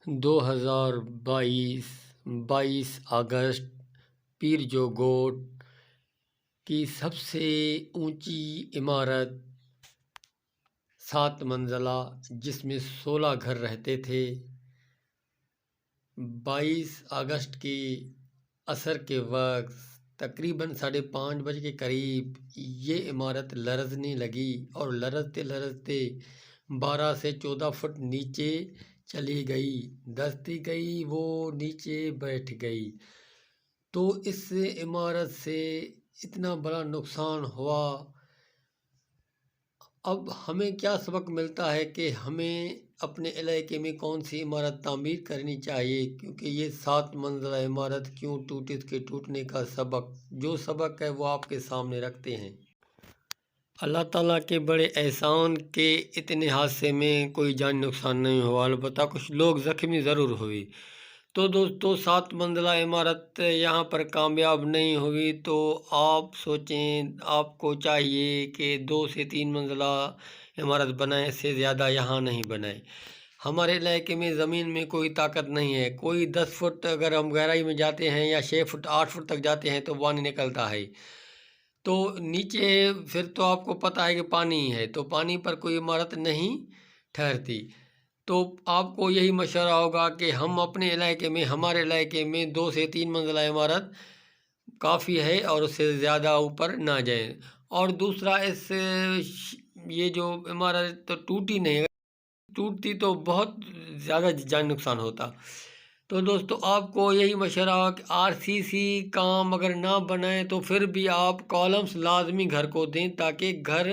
2022 22 اگست پیر جو گوٹ کی سب سے اونچی عمارت 7 منزلہ جس میں 16 گھر رہتے تھے 22 اگست کی عصر کے وقت تقریباً 5:30 بجے کے قریب یہ عمارت لرزنے لگی اور لرزتے لرزتے 12 سے 14 فٹ نیچے چلی گئی، دھستی گئی، وہ نیچے بیٹھ گئی۔ تو اس عمارت سے اتنا بڑا نقصان ہوا۔ اب ہمیں کیا سبق ملتا ہے کہ ہمیں اپنے علاقے میں کون سی عمارت تعمیر کرنی چاہیے، کیونکہ یہ 7 منزلہ عمارت کیوں ٹوٹی، اس کے ٹوٹنے کا جو سبق ہے وہ آپ کے سامنے رکھتے ہیں۔ اللہ تعالیٰ کے بڑے احسان کے اتنے حادثے میں کوئی جانی نقصان نہیں ہوا، البتہ کچھ لوگ زخمی ضرور ہوئے۔ تو دوستو 7 منزلہ عمارت یہاں پر کامیاب نہیں ہوئی، تو آپ سوچیں آپ کو چاہیے کہ 2 سے 3 منزلہ عمارت بنائیں، اس سے زیادہ یہاں نہیں بنائیں۔ ہمارے علاقے میں زمین میں کوئی طاقت نہیں ہے، کوئی 10 فٹ اگر ہم گہرائی میں جاتے ہیں یا 6 فٹ 8 فٹ تک جاتے ہیں تو پانی نکلتا ہے، تو نیچے پھر تو آپ کو پتہ ہے کہ پانی ہے، تو پانی پر کوئی عمارت نہیں ٹھہرتی۔ تو آپ کو یہی مشورہ ہوگا کہ ہم اپنے علاقے میں، ہمارے علاقے میں 2 سے 3 منزلہ عمارت کافی ہے اور اس سے زیادہ اوپر نہ جائیں۔ اور دوسرا، یہ جو عمارت تو ٹوٹی نہیں، ٹوٹتی تو بہت زیادہ جانی نقصان ہوتا۔ تو دوستو آپ کو یہی مشورہ ہو کہ RCC کام اگر نہ بنائیں تو پھر بھی آپ کالمز لازمی گھر کو دیں تاکہ گھر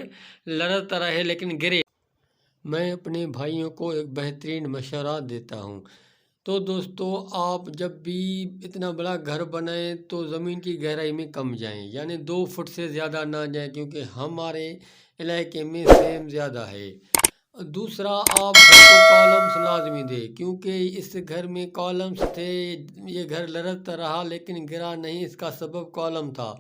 لرزتا رہے لیکن گرے۔ میں اپنے بھائیوں کو ایک بہترین مشورہ دیتا ہوں۔ تو دوستو آپ جب بھی اتنا بڑا گھر بنائیں تو زمین کی گہرائی میں کم جائیں، یعنی 2 فٹ سے زیادہ نہ جائیں، کیونکہ ہمارے علاقے میں سیم زیادہ ہے۔ دوسرا، آپ گھر کو کالمز لازمی دیں، کیونکہ اس گھر میں کالمز تھے، یہ گھر لرزتا رہا لیکن گرا نہیں، اس کا سبب کالم تھا،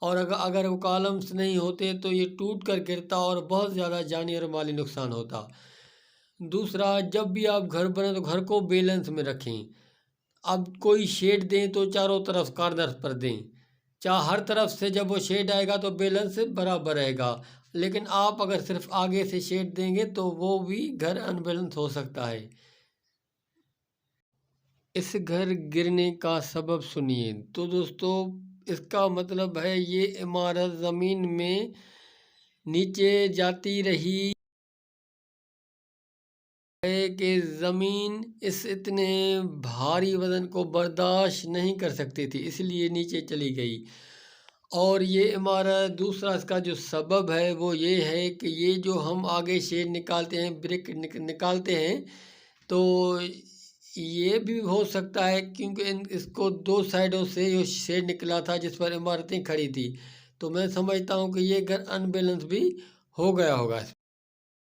اور اگر وہ کالمز نہیں ہوتے تو یہ ٹوٹ کر گرتا اور بہت زیادہ جانی اور مالی نقصان ہوتا۔ دوسرا، جب بھی آپ گھر بنائیں تو گھر کو بیلنس میں رکھیں۔ اب کوئی شیڈ دیں تو چاروں طرف کارنر پر دیں، ہر طرف سے جب وہ شیڈ آئے گا تو بیلنس برابر رہے گا، لیکن آپ اگر صرف آگے سے شیڈ دیں گے تو وہ بھی گھر ان بیلنس ہو سکتا ہے۔ اس گھر گرنے کا سبب سنیے۔ تو دوستو اس کا مطلب ہے یہ عمارت زمین میں نیچے جاتی رہی ہے کہ زمین اس اتنے بھاری وزن کو برداشت نہیں کر سکتی تھی، اس لیے نیچے چلی گئی۔ اور یہ عمارت، دوسرا اس کا جو سبب ہے وہ یہ ہے کہ یہ جو ہم آگے شیڈ نکالتے ہیں، برک نکالتے ہیں، تو یہ بھی ہو سکتا ہے کیونکہ اس کو 2 سائڈوں سے یہ شیڈ نکلا تھا جس پر عمارتیں کھڑی تھی، تو میں سمجھتا ہوں کہ یہ گھر ان بیلنس بھی ہو گیا ہوگا۔